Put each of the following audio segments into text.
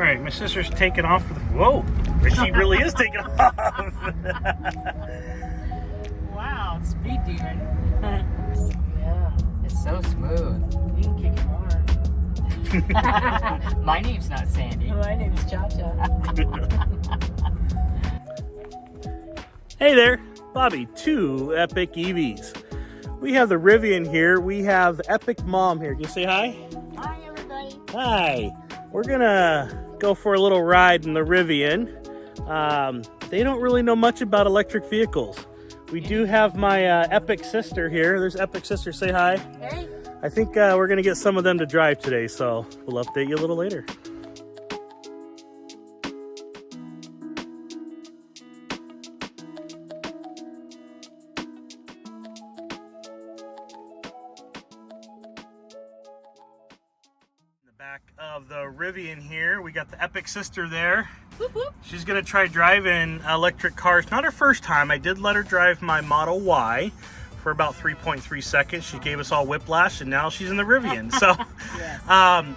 All right, my sister's taking off for the. Whoa, she really is taking off. Wow, speed demon. Yeah, it's so smooth. You can kick it hard. My name's not Sandy. My name's Cha-Cha. Hey there, Bobby, 2 Epic EVs. We have the Rivian here. We have the Epic Mom here. Can you say hi? Hi, everybody. Hi. We're gonna go for a little ride in the Rivian. They don't really know much about electric vehicles. We do have my Epic sister here. There's Epic sister. Say hi. Hey. I think we're gonna get some of them to drive today, so we'll update you a little later. Back of the Rivian here, we got the Epic sister there. Whoop, whoop. She's gonna try driving electric cars. Not her first time. I did let her drive my Model Y for about 3.3 seconds. She gave us all whiplash, and now she's in the Rivian. So Yes.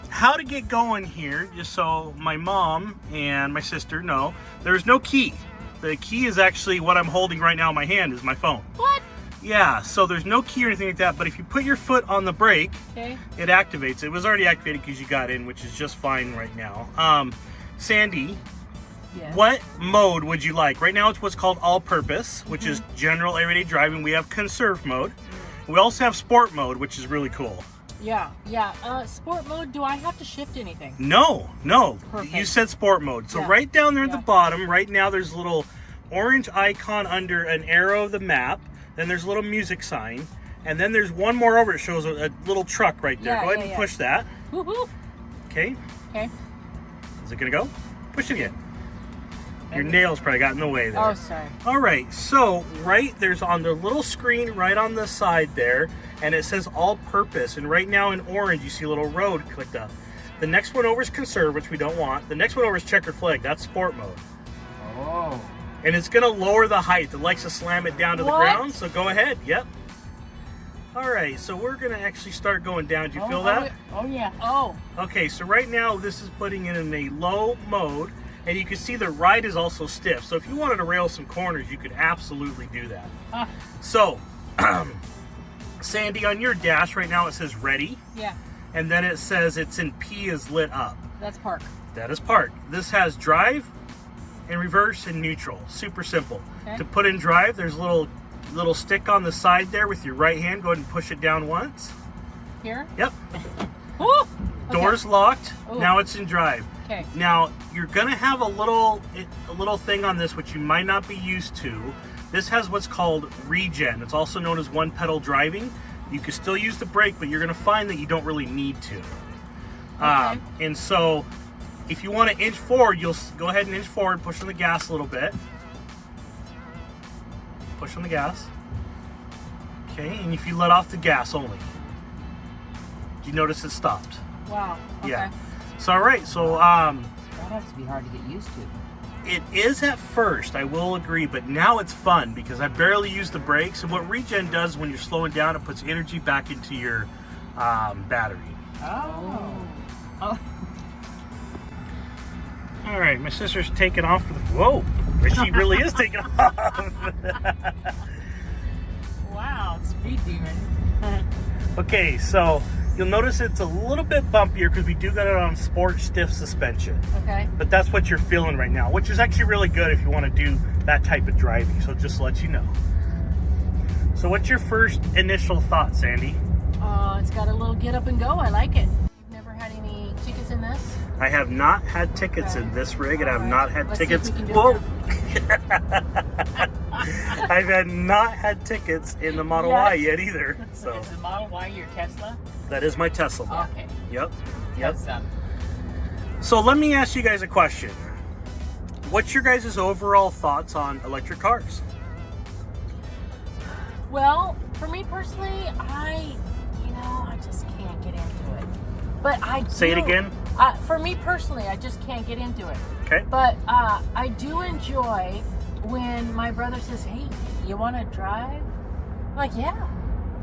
how to get going here, just so my mom and my sister know, there's no key. The key is actually what I'm holding right now in my hand, is my phone. What? Yeah, so there's no key or anything like that, but if you put your foot on the brake, Okay. it activates. It was already activated because you got in, which is just fine right now. Sandy, Yes. what mode would you like? Right now it's what's called all-purpose, which is general everyday driving. We have conserve mode. We also have sport mode, which is really cool. Yeah. Sport mode, do I have to shift anything? No. Perfect. You said sport mode. So Yeah. right down there at Yeah. the bottom, right now there's a little orange icon under an arrow of the map. Then there's a little music sign. And then there's one more over. It shows a little truck right there. Yeah, Go ahead yeah, and yeah. push that. Woohoo. Okay. Okay. Is it gonna go? Push it again. Your nails probably got in the way there. Oh, sorry. All right, so there's on the little screen right on the side there, and it says all purpose. And right now in orange, you see a little road clicked up. The next one over is conserve, which we don't want. The next one over is checkered flag. That's sport mode. Oh. And it's gonna lower the height. It likes to slam it down to the What? ground, so go ahead. Yep. All right, so we're gonna actually start going down. Do you feel that? Oh, yeah. Oh. Okay, so right now this is putting it in a low mode, and you can see the ride is also stiff. So if you wanted to rail some corners, you could absolutely do that. Ah. So, Sandy, on your dash right now it says ready, Yeah. and then it says it's in P is lit up. That's park. That is park. This has drive and reverse and neutral. Super simple. Okay. To put in drive, there's a little stick on the side there with your right hand. Go ahead and push it down once. Here. Yep. Woo. Okay. Doors locked. Ooh. Now it's in drive. Okay. Now you're gonna have a little thing on this which you might not be used to. This has what's called regen. It's also known as one pedal driving. You can still use the brake, but you're gonna find that you don't really need to. Okay. And so, if you want to inch forward, you'll go ahead and inch forward, push on the gas a little bit. Push on the gas. Okay, and if you let off the gas only. Do you notice it stopped? Wow. Okay. Yeah. So all right, so That has to be hard to get used to. it is at first, I will agree, but now it's fun because I barely use the brakes. And what regen does when you're slowing down, it puts energy back into your battery. Oh. Oh. All right, my sister's taking off for the. Whoa, she really is taking off. Wow. Speed demon. Okay, so you'll notice it's a little bit bumpier because we do got it on sport stiff suspension. Okay. But that's what you're feeling right now, which is actually really good if you want to do that type of driving. So just to let you know. So what's your first initial thought, Sandy? It's got a little get up and go. I like it. You've never had any tickets in this? I have not had tickets in this rig, and I have not had Let's see if tickets. we can do Whoa! it I've had not had tickets in the Model Y yet either. So Is the Model Y your Tesla? that is my Tesla. Model. Okay. Yep. That's So let me ask you guys a question. What's your guys' overall thoughts on electric cars? Well, for me personally, I just can't get into it. But I do. Say it again. For me personally, I just can't get into it. Okay. But I do enjoy when my brother says, "Hey, you want to drive?" I'm like, yeah,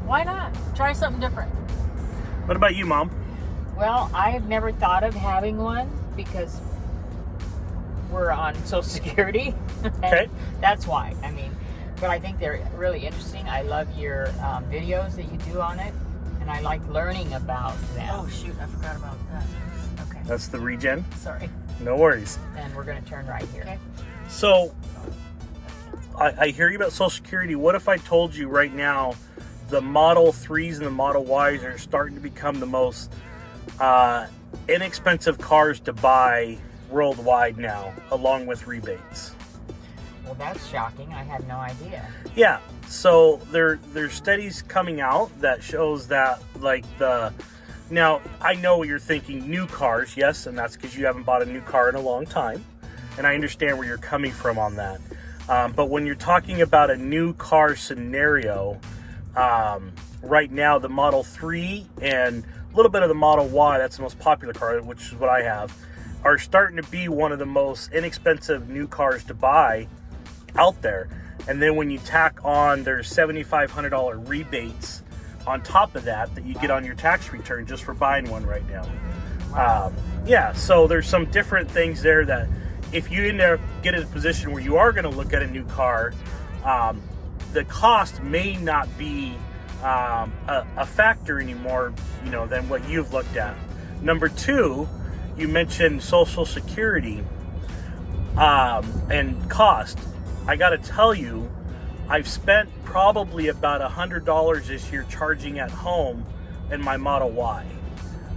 why not? Try something different. What about you, Mom? Well, I have never thought of having one because we're on Social Security. Okay. That's why. I mean, but I think they're really interesting. I love your videos that you do on it, and I like learning about them. Oh shoot, I forgot about that. Okay. That's the regen. Sorry. No worries. And we're going to turn right here. Okay. So, I hear you about Social Security. What if I told you right now the Model 3s and the Model Ys are starting to become the most inexpensive cars to buy worldwide now, along with rebates? Well, that's shocking. I had no idea. Yeah. So there's studies coming out that shows that now I know what you're thinking, new cars, yes, and that's because you haven't bought a new car in a long time, and I understand where you're coming from on that. But when you're talking about a new car scenario, right now the Model 3 and a little bit of the Model Y, that's the most popular car, which is what I have, are starting to be one of the most inexpensive new cars to buy out there. And then when you tack on their $7,500 rebates on top of that you get on your tax return just for buying one right now. Wow. Yeah, so there's some different things there that if you end up get in a position where you are going to look at a new car, the cost may not be a factor anymore, than what you've looked at. Number two, you mentioned Social Security and cost. I got to tell you, I've spent probably about $100 this year charging at home in my Model Y.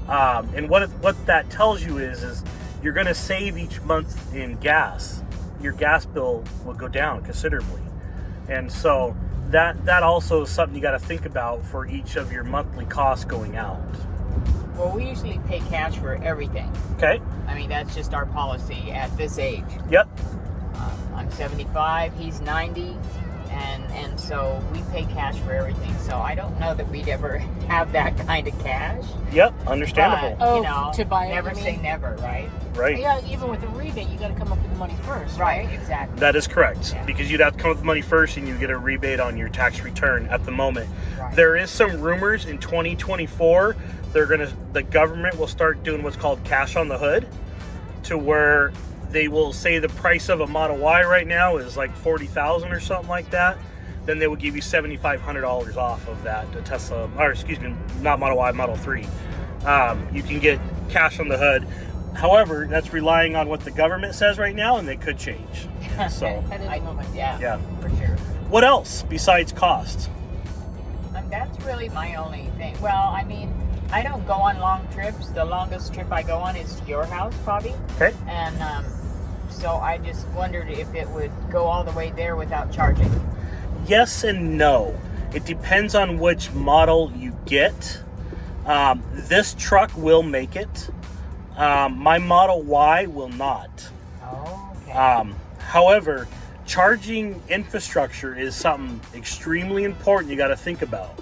And what that tells you is you're going to save each month in gas. Your gas bill will go down considerably. And so that also is something you got to think about for each of your monthly costs going out. Well, we usually pay cash for everything. Okay. I mean, that's just our policy at this age. Yep. I'm 75, he's 90, and so we pay cash for everything. So I don't know that we'd ever have that kind of cash. Yep, understandable. But, To buy it, never you say mean? never, right? Right. Yeah, even with a rebate, you got to come up with the money first, Right, right? exactly. That is correct, Yeah. because you'd have to come up with the money first and you get a rebate on your tax return at the moment. Right. There is some rumors in 2024 the government will start doing what's called cash on the hood, to where they will say the price of a Model Y right now is like $40,000 or something like that. Then they will give you $7,500 off of that Tesla, or excuse me, not Model Y, Model 3. You can get cash on the hood. However, that's relying on what the government says right now, and they could change. So, At any moment. Yeah, for sure. what else besides cost? That's really my only thing. Well, I mean, I don't go on long trips. The longest trip I go on is to your house, probably. Okay. And so I just wondered if it would go all the way there without charging. Yes and no. It depends on which model you get. This truck will make it. My Model Y will not. Oh, okay. However, charging infrastructure is something extremely important you got to think about.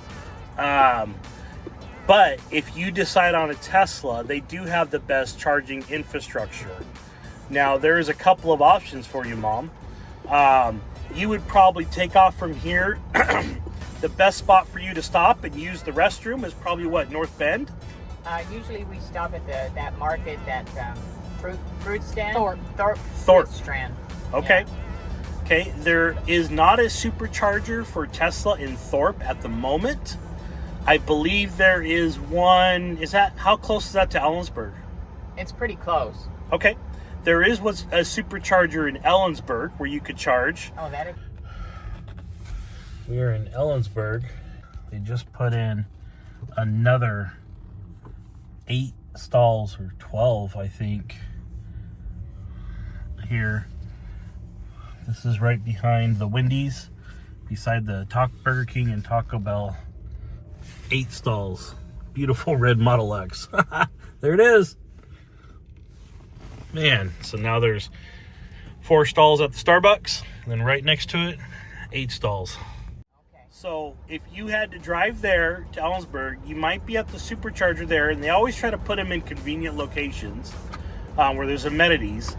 But if you decide on a Tesla, they do have the best charging infrastructure. Now, there is a couple of options for you, Mom. You would probably take off from here. The best spot for you to stop and use the restroom is probably what, North Bend? Usually we stop at that market, that fruit stand. Thorpe. Thorpe. Fruit stand. Okay. Yeah. Okay, there is not a supercharger for Tesla in Thorpe at the moment. I believe there is one. How close is that to Ellensburg? It's pretty close. Okay. There is a supercharger in Ellensburg where you could charge. Oh, that is. We are in Ellensburg. They just put in another 8 stalls, or 12, I think, here. This is right behind the Wendy's, beside the Burger King and Taco Bell. 8 stalls. Beautiful red Model X. There it is. Man, so now there's 4 stalls at the Starbucks, and then right next to it, 8 stalls. Okay. So if you had to drive there to Ellensburg, you might be at the supercharger there, and they always try to put them in convenient locations where there's amenities.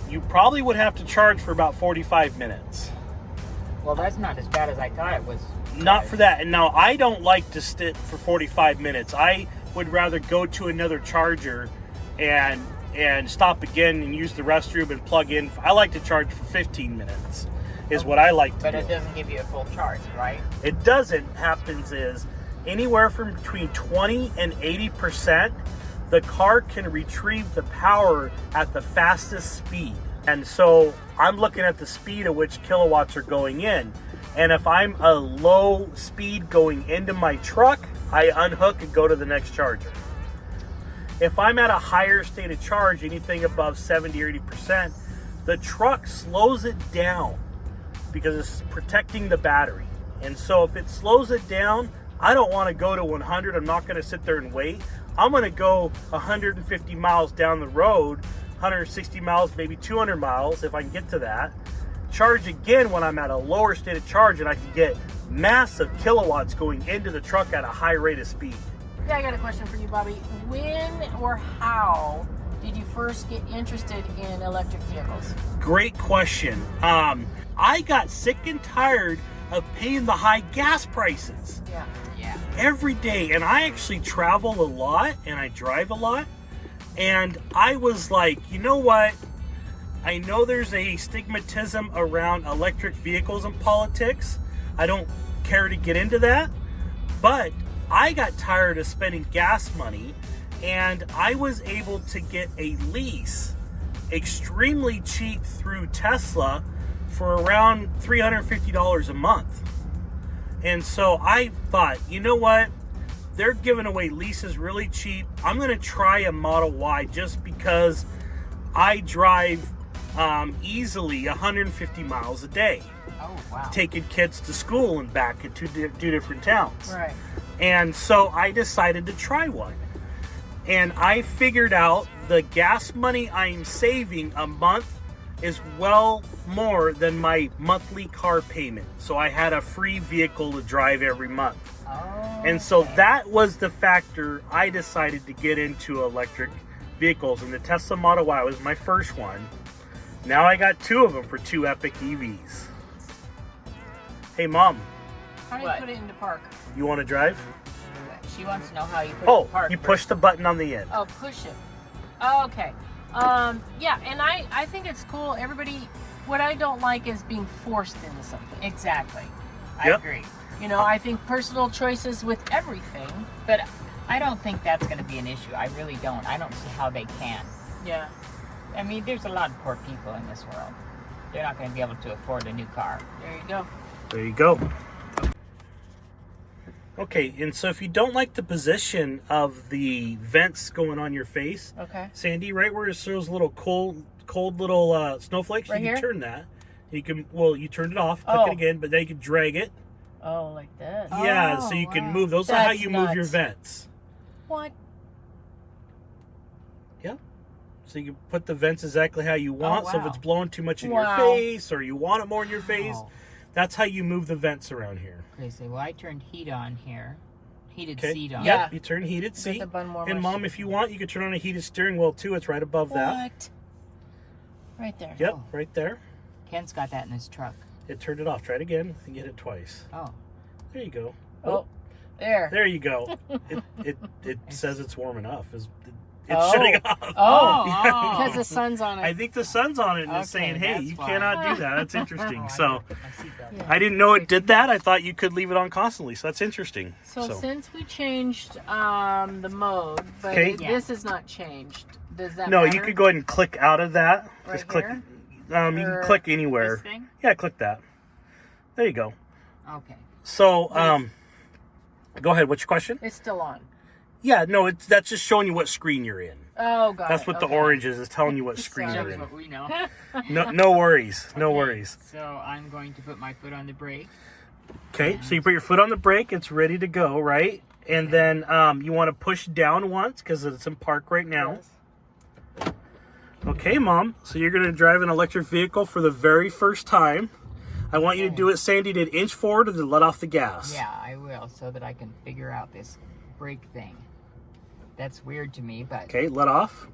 You probably would have to charge for about 45 minutes. Well, that's not as bad as I thought it was. Not for that. And now, I don't like to sit for 45 minutes. I would rather go to another charger and and stop again and use the restroom and plug in. I like to charge for 15 minutes is what I like to But do. it doesn't give you a full charge, right? It doesn't. Happens is anywhere from between 20 and 80%, the car can retrieve the power at the fastest speed. And so I'm looking at the speed at which kilowatts are going in. And if I'm a low speed going into my truck, I unhook and go to the next charger. If I'm at a higher state of charge, anything above 70 or 80%, the truck slows it down because it's protecting the battery. And so if it slows it down, I don't want to go to 100. I'm not going to sit there and wait. I'm going to go 150 miles down the road, 160 miles, maybe 200 miles if I can get to that. Charge again when I'm at a lower state of charge, and I can get massive kilowatts going into the truck at a high rate of speed. Yeah, I got a question for you, Bobby. When or how did you first get interested in electric vehicles? Great question. I got sick and tired of paying the high gas prices. Yeah. Yeah. Every day. And I actually travel a lot and I drive a lot. And I was like, you know what? I know there's a stigmatism around electric vehicles in politics. I don't care to get into that. But I got tired of spending gas money, and I was able to get a lease extremely cheap through Tesla for around $350 a month. And so I thought, you know what? They're giving away leases really cheap. I'm going to try a Model Y just because I drive easily 150 miles a day. Oh, wow. Taking kids to school and back in two different towns. Right. And so I decided to try one. And I figured out the gas money I'm saving a month is well more than my monthly car payment. So I had a free vehicle to drive every month. Oh, And so okay. that was the factor I decided to get into electric vehicles. And the Tesla Model Y was my first one. Now I got two of them for two epic EVs. Hey, Mom, How do you What? put it into park? you want to drive? She wants to know how you put it Oh, in park. you push the button on the end. Oh, push it. Oh, okay. Yeah, and I think it's cool. Everybody, what I don't like is being forced into something. Exactly. I Yep. agree. You know, I think personal choices with everything. But I don't think that's going to be an issue. I really don't. I don't see how they can. Yeah. I mean, there's a lot of poor people in this world. They're not going to be able to afford a new car. There you go. There you go. Okay, and so if you don't like the position of the vents going on your face, Okay. Sandy, right where it shows little cold little snowflakes, Right you can here? turn that. You can, well, you turned it off, click Oh. it again, but then you can drag it. Oh, like this. Yeah, so you can move. Those are how That's you move your nuts. vents. What? Yeah. So you can put the vents exactly how you want. So if wow. it's blowing too much in your Wow. face or you want it more in your face, Wow. that's how you move the vents around here. Crazy. Well, I turned heat on here. Heated Okay. seat on. Yeah. Yep, you turn heated Put seat. the button more And much- Mom, if you want, you can turn on a heated steering wheel too. It's right above that. What? Right there. Yep, Oh. right there. Ken's got that in his truck. It turned it off. Try it again and get it twice. Oh. There you go. Oh, there. There you go. It says it's warm enough. It's Oh. shutting off. Oh, Oh. because the sun's on it. I think the sun's on it and it's Okay, saying, hey, that's you why. cannot do that. That's interesting. Oh, So I see that. Yeah. I didn't know it did that. I thought you could leave it on constantly. So that's interesting. So since we changed the mode, but Okay. this is not changed, does that No, matter? you could go ahead and click out of that. Right Just click. here? You can Or click anywhere. This thing? Yeah, click that. There you go. Okay. So, go ahead. What's your question? It's still on. Yeah, no, that's just showing you what screen you're in. Oh, God. That's what the orange is telling you what screen Sorry. you're That's in. what we know. No worries. No Okay, worries. So I'm going to put my foot on the brake. Okay, so you put your foot on the brake. It's ready to go, right? And then you want to push down once because it's in park right now. Yes. Okay, Mom. So you're going to drive an electric vehicle for the very first time. I want you to do it, Sandy, to inch forward and then let off the gas. Yeah, I will, so that I can figure out this brake thing. That's weird to me, but Okay, let off.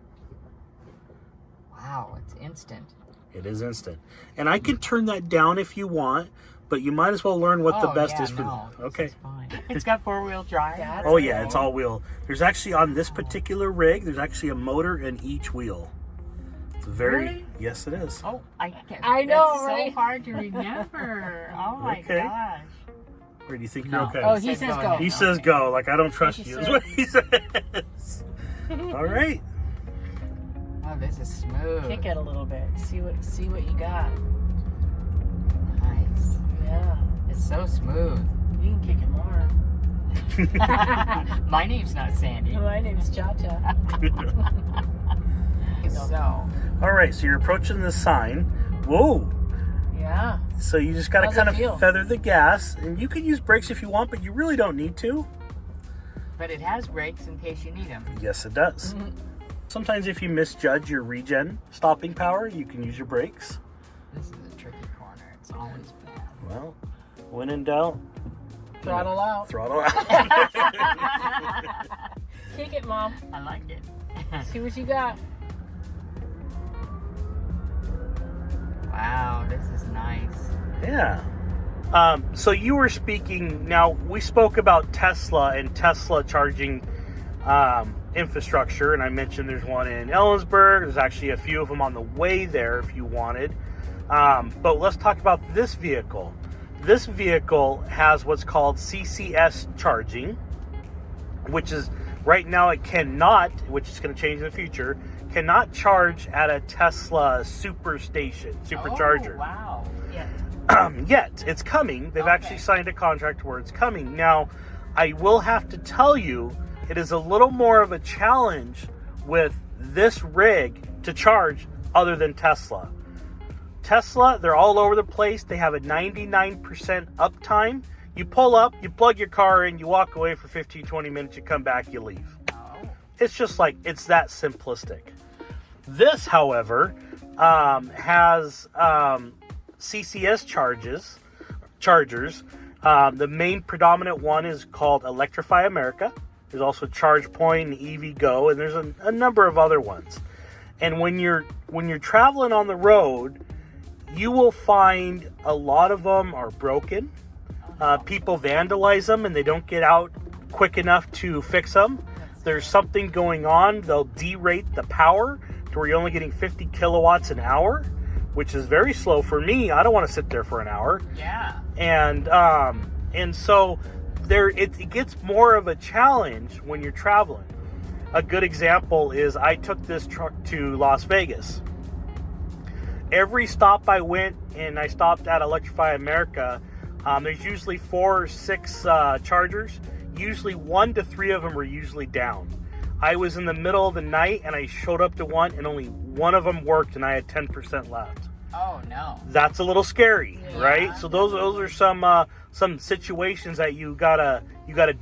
wow, it's instant. It is instant. And I can turn that down if you want, but you might as well learn what the best yeah, is for no, them. Okay. this is fine. It's got 4-wheel drive. That's Oh yeah, cool. it's all wheel. There's actually on this particular rig, there's actually a motor in each wheel. It's very Really? yes, it is. Oh, I can't. I know, That's right? so hard to remember. Oh my Okay. gosh. Or do you think No. you're okay? Oh, he says go. He says go. Like I don't trust He you. said- Is what he says. All right. Oh, this is smooth. Kick it a little bit. See what you got. Nice. Yeah. It's so smooth. You can kick it more. My name's not Sandy. My name's Cha Cha. So, All right. So you're approaching the sign. Whoa. Yeah. So you just got to How's kind it feel? of feather the gas, and you can use brakes if you want, but you really don't need to. but it has brakes in case you need them. Yes, it does. Sometimes if you misjudge your regen stopping power, you can use your brakes. This is a tricky corner. It's always bad. Well, when in doubt, Throttle out. throttle out. Kick it, Mom. I like it. See what you got. Wow, this is nice. Yeah. So you were speaking, now we spoke about Tesla and Tesla charging infrastructure, and I mentioned there's one in Ellensburg. There's actually a few of them on the way there if you wanted. But let's talk about this vehicle. This vehicle has what's called CCS charging, which is right now it cannot, which is going to change in the future, cannot charge at a Tesla superstation, supercharger. Oh, wow. Yeah. Yet it's coming. They've Okay. actually signed a contract where it's coming. Now, I will have to tell you, it is a little more of a challenge with this rig to charge other than Tesla. Tesla, they're all over the place. They have a 99% uptime. You pull up, you plug your car in, you walk away for 15, 20 minutes, you come back, you leave. Oh. It's just like, it's that simplistic. This, however, has CCS chargers. The main predominant one is called Electrify America. There's also ChargePoint and EVgo, and there's a number of other ones. And when you're traveling on the road, you will find a lot of them are broken. People vandalize them and they don't get out quick enough to fix them. There's something going on. They'll derate the power to where you're only getting 50 kilowatts an hour, which is very slow for me. I don't want to sit there for an hour. Yeah. And so there it gets more of a challenge when you're traveling. A good example is I took this truck to Las Vegas. Every stop I went and I stopped at Electrify America, there's usually 4 or 6 chargers. Usually 1 to 3 of them are usually down. I was in the middle of the night and I showed up to one and only one of them worked and I had 10% left. Oh, no. That's a little scary, Yeah. right? So those are some situations that you gotta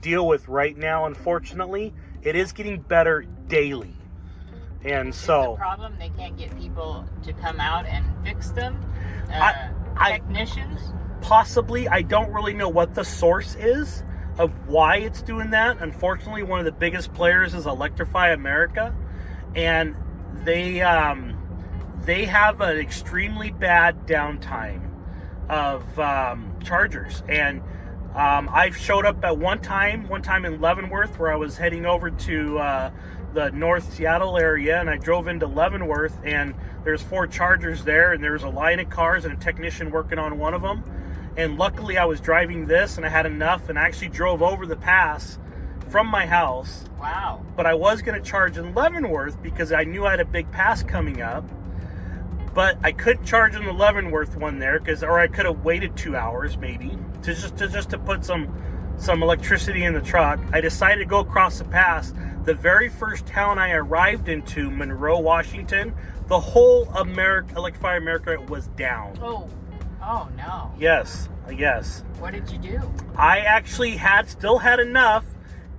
deal with right now. Unfortunately, it is getting better daily, and Is so the problem they can't get people to come out and fix them? I- Technicians? possibly I don't really know what the source is of why it's doing that. Unfortunately, one of the biggest players is Electrify America, and they have an extremely bad downtime of chargers. And I've showed up at one time in Leavenworth, where I was heading over to the North Seattle area, and I drove into Leavenworth, and there's 4 chargers there, and there was a line of cars and a technician working on one of them. And luckily I was driving this and I had enough, and I actually drove over the pass from my house. Wow. But I was going to charge in Leavenworth because I knew I had a big pass coming up. But I couldn't charge in the Leavenworth one there, or I could have waited 2 hours maybe to put some electricity in the truck. I decided to go across the pass. The very first town I arrived into, Monroe, Washington, the whole Electrify America was down. Oh, no. Yes. What did you do? I actually still had enough,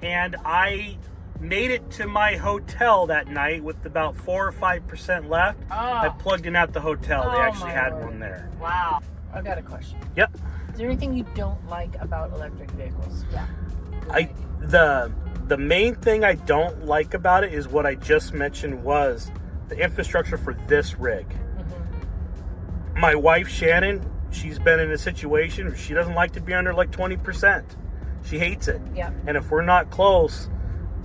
and I made it to my hotel that night with about 4 or 5% left. Oh. I plugged in at the hotel. They Oh, actually my had Lord. one there. Wow. I've got a question. Yep. Is there anything you don't like about electric vehicles? Yeah. The main thing I don't like about it is what I just mentioned was the infrastructure for this rig. Mm-hmm. My wife Shannon, she's been in a situation where she doesn't like to be under like 20%. She hates it. Yeah. And if we're not close,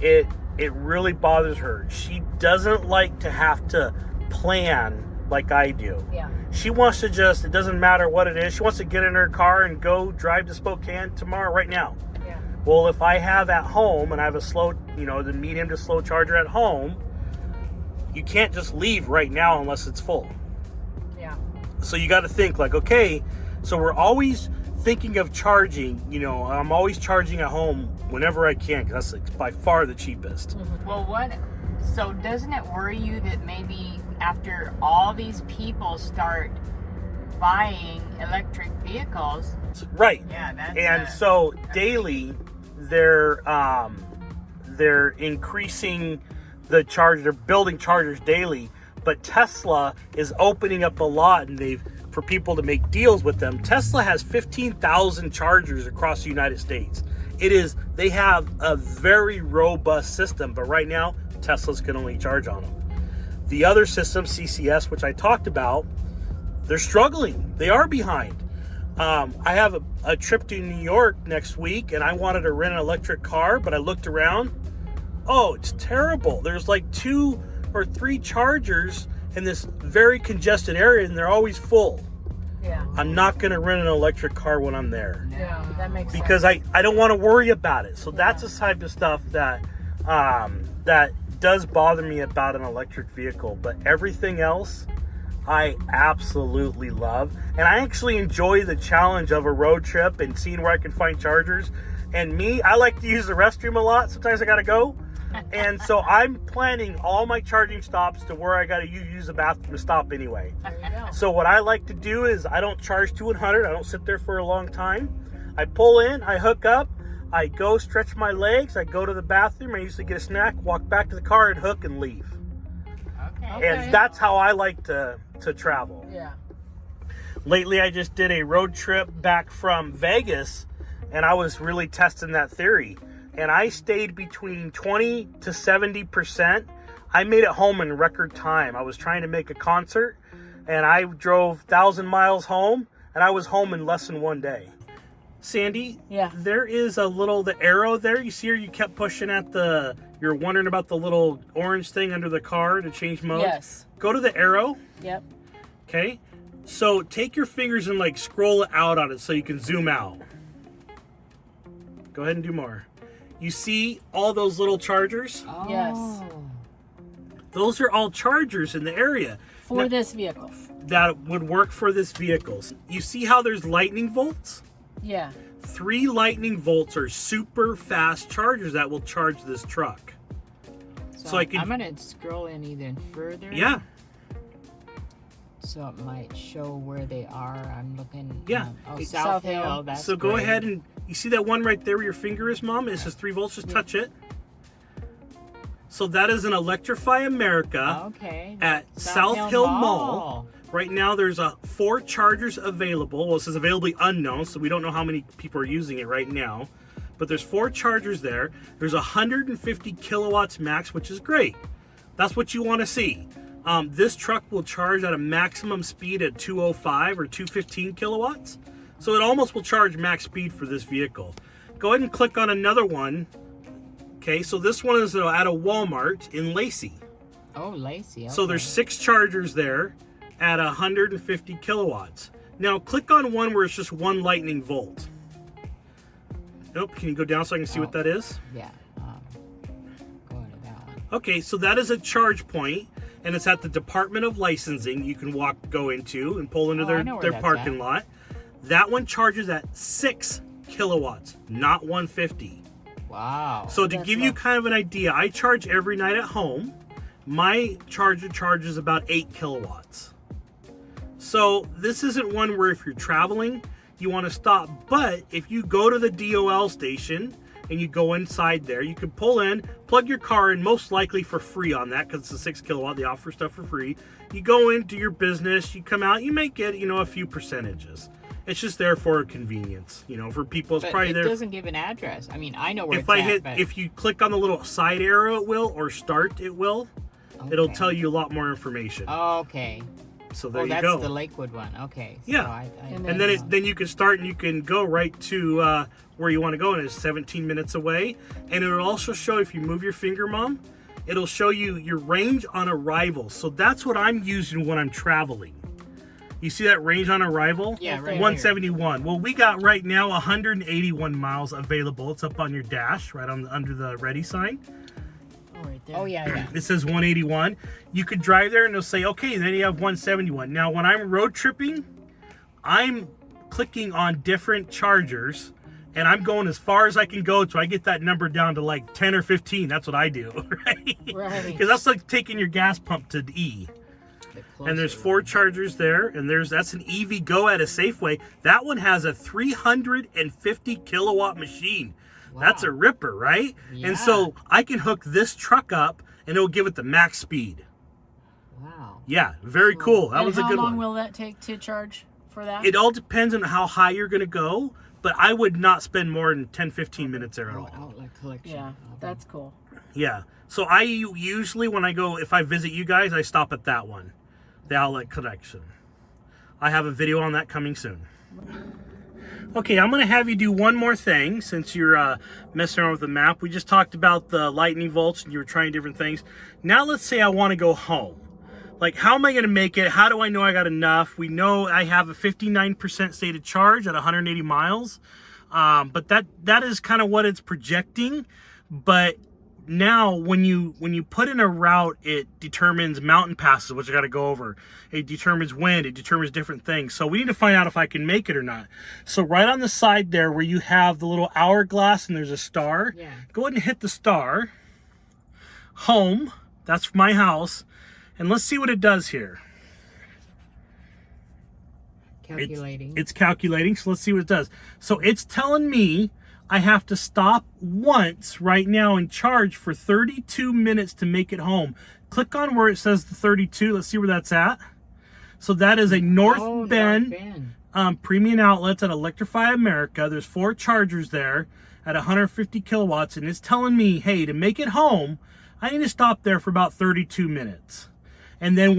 it really bothers her. She doesn't like to have to plan like I do. Yeah. She wants to just, it doesn't matter what it is, she wants to get in her car and go drive to Spokane tomorrow, right now. Yeah. Well, if I have at home and I have a slow, the medium to slow charger at home, you can't just leave right now unless it's full. Yeah. So you got to think like, okay, so we're always thinking of charging, I'm always charging at home whenever I can, because that's by far the cheapest. Well, so doesn't it worry you that maybe after all these people start buying electric vehicles? Right. Yeah, that's and so daily they're increasing the charge, they're building chargers daily, but Tesla is opening up a lot, and for people to make deals with them. Tesla has 15,000 chargers across the United States. They have a very robust system, but right now Teslas can only charge on them. The other system, CCS, which I talked about, they're struggling. They are behind. I have a trip to New York next week, and I wanted to rent an electric car, but I looked around. Oh, it's terrible. There's like 2 or 3 chargers in this very congested area, and they're always full. Yeah. I'm not going to rent an electric car when I'm there. Yeah, that makes sense. Because I don't want to worry about it. So that's the type of stuff that does bother me about an electric vehicle. But everything else, I absolutely love. And I actually enjoy the challenge of a road trip and seeing where I can find chargers. And I like to use the restroom a lot. Sometimes I got to go. And so I'm planning all my charging stops to where I got to use the bathroom to stop anyway. There you go. So what I like to do is I don't charge to 100. I don't sit there for a long time. I pull in, I hook up, I go stretch my legs, I go to the bathroom, I usually get a snack, walk back to the car and hook and leave. Okay. And that's how I like to travel. Yeah. Lately I just did a road trip back from Vegas, and I was really testing that theory. And I stayed between 20 to 70%. I made it home in record time. I was trying to make a concert, and I drove 1,000 miles home, and I was home in less than 1 day. Sandy, Yeah. there is the arrow there. You see her, you kept pushing at you're wondering about the little orange thing under the car to change modes? Yes. Go to the arrow. Yep. Okay. So take your fingers and scroll it out on it so you can zoom out. Go ahead and do more. You see all those little chargers? Oh. Yes. Those are all chargers in the area. For Now, this vehicle. that would work for this vehicle. You see how there's lightning bolts? Yeah. 3 lightning bolts are super fast chargers that will charge this truck. So I'm gonna scroll in even further. Yeah. So it might show where they are. I'm looking. Yeah. South Hill. That's So go great. ahead and you see that one right there where your finger is, Mom? It says 3 volts. Just touch it. So that is an Electrify America Okay. at South Hill Mall. Right now there's 4 chargers available. Well, it says availably unknown, so we don't know how many people are using it right now. But there's 4 chargers there. There's 150 kilowatts max, which is great. That's what you want to see. This truck will charge at a maximum speed at 205 or 215 kilowatts. So it almost will charge max speed for this vehicle. Go ahead and click on another one. Okay, so this one is at a Walmart in Lacey. Oh, Lacey. Okay. So there's 6 chargers there at 150 kilowatts. Now click on one where it's just 1 lightning volt. Nope, can you go down so I can see what that is? Yeah. Going to that one. Okay, so that is a charge point, and it's at the Department of Licensing. You can go into and pull into I know where their that's parking at. lot. That one charges at 6 kilowatts, not 150. Wow. So to That's give you low. kind of an idea, I charge every night at home. My charger charges about 8 kilowatts. So this isn't one where if you're traveling, you want to stop. But if you go to the DOL station and you go inside there, you can pull in, plug your car in, most likely for free on that because it's a 6 kilowatt. They offer stuff for free. You go in, do your business, you come out, you may get, a few percentages. It's just there for convenience, for people. It's But probably it there. doesn't give an address. I mean, I know where If it's at, but... if you click on the little side arrow, it will, or start, it will. It'll Okay. tell you a lot more information. Okay. So there you that's go. the Lakewood one. Okay. Yeah. So And then you can start and you can go right to where you want to go, and it's 17 minutes away. And it'll also show, if you move your finger, Mom, it'll show you your range on arrival. So that's what I'm using when I'm traveling. You see that range on arrival? Yeah, right 171. Well, we got right now 181 miles available. It's up on your dash, right on under the ready sign. Oh, right there. Oh, yeah. It says 181. You could drive there and it'll say, okay, then you have 171. Now, when I'm road tripping, I'm clicking on different chargers and I'm going as far as I can go till I get that number down to like 10 or 15. That's what I do, right? Right. Because that's like taking your gas pump to E. And there's 4 chargers there, and that's an EV Go at a Safeway. That one has a 350 kilowatt machine. Wow. That's a ripper, right? Yeah. And so I can hook this truck up, and it'll give it the max speed. Wow. Yeah, very cool. That was a good How long one. will that take to charge for that? It all depends on how high you're going to go, but I would not spend more than 10-15 minutes there at all. Outlet collection. Yeah, that's cool. Yeah. So I usually, when I go, if I visit you guys, I stop at that one, the outlet collection. I have a video on that coming soon. Okay, I'm going to have you do one more thing since you're messing around with the map. We just talked about the lightning bolts and you were trying different things. Now let's say I want to go home. Like, how am I going to make it? How do I know I got enough? We know I have a 59% stated charge at 180 miles. But that is kind of what it's projecting. But now when you put in a route, it determines mountain passes, which I got to go over. It determines wind. It determines different things. So we need to find out if I can make it or not. So right on the side there where you have the little hourglass and there's a star, Yeah. go ahead and hit the star. Home, that's my house. And let's see what it does here. Calculating. It's calculating, so let's see what it does. So it's telling me I have to stop once right now and charge for 32 minutes to make it home. Click on where it says the 32. Let's see where that's at. So that is a North Bend premium outlets at Electrify America. There's 4 chargers there at 150 kilowatts, and it's telling me, hey, to make it home, I need to stop there for about 32 minutes. And then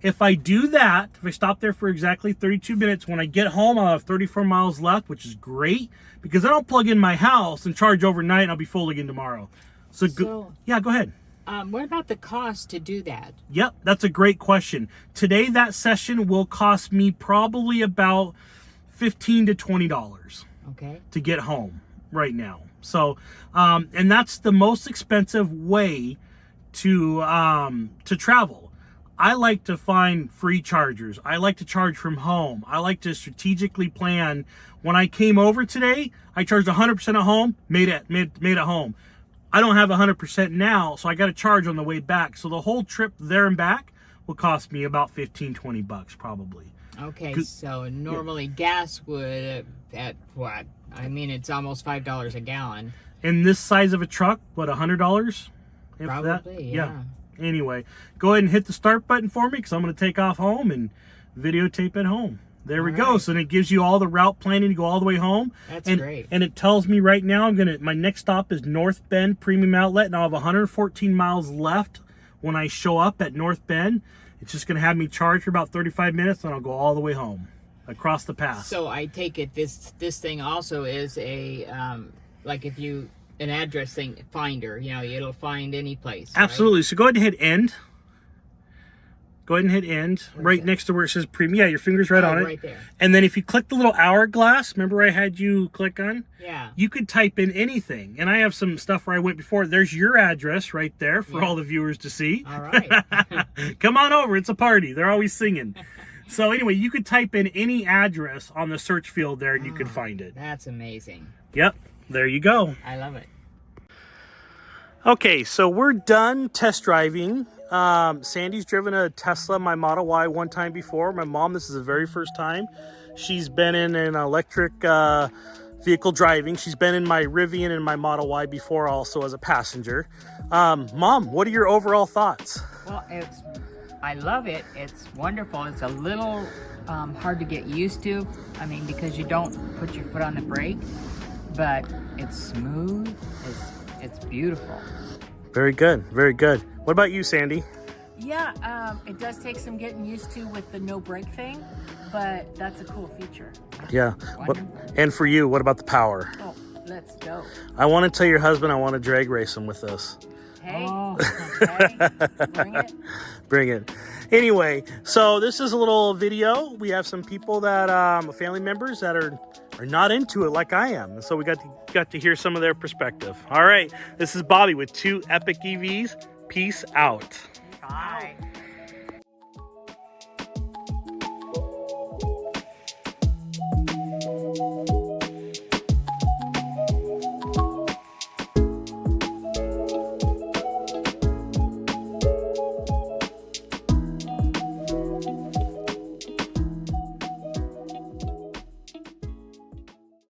if I do that, if I stop there for exactly 32 minutes, when I get home, I'll have 34 miles left, which is great because I don't plug in my house and charge overnight and I'll be full again tomorrow. So yeah, go ahead. What about the cost to do that? Yep, that's a great question. Today, that session will cost me probably about $15 to $20 to get home right now. So, and that's the most expensive way to travel. I like to find free chargers. I like to charge from home. I like to strategically plan. When I came over today, I charged 100% at home, made it home. I don't have 100% now, so I got to charge on the way back. So the whole trip there and back will cost me about $15-20 probably. Okay, so normally gas would at what? I mean, it's almost $5 a gallon. In this size of a truck, what, $100? Probably, yeah. Anyway, go ahead and hit the start button for me because I'm going to take off home and videotape at home. There we go. So then it gives you all the route planning to go all the way home. That's great. And it tells me right now my next stop is North Bend Premium Outlet, and I'll have 114 miles left when I show up at North Bend. It's just going to have me charge for about 35 minutes, and I'll go all the way home across the pass. So I take it this thing also is a like if you an address thing finder, you know, it'll find any place. Absolutely. Right? So go ahead and hit end. Go ahead and hit end right next to where it says premium. Yeah, your finger's right on it. Right there. And then if you click the little hourglass, remember I had you click on? Yeah. You could type in anything. And I have some stuff where I went before. There's your address right there for all the viewers to see. All right. Come on over. It's a party. They're always singing. So anyway, you could type in any address on the search field there and you could find it. That's amazing. Yep. There you go. I love it. Okay, so we're done test driving. Sandy's driven a Tesla, my Model Y, one time before. My mom, this is the very first time. She's been in an electric vehicle driving. She's been in my Rivian and my Model Y before also as a passenger. Mom, what are your overall thoughts? Well, I love it. It's wonderful. It's a little hard to get used to. I mean, because you don't put your foot on the brake, but it's smooth. It's beautiful. Very good. Very good. What about you, Sandy? Yeah, it does take some getting used to with the no brake thing, but that's a cool feature. Yeah. Wonderful. And for you, what about the power? Oh, let's go. I want to tell your husband I want to drag race him with this. Hey, Oh. hey, bring it. Bring it. Anyway, so this is a little video. We have some people that family members that are not into it like I am, and so we got to hear some of their perspective. All right, this is Bobby with 2 epic EVs. Peace out. Bye.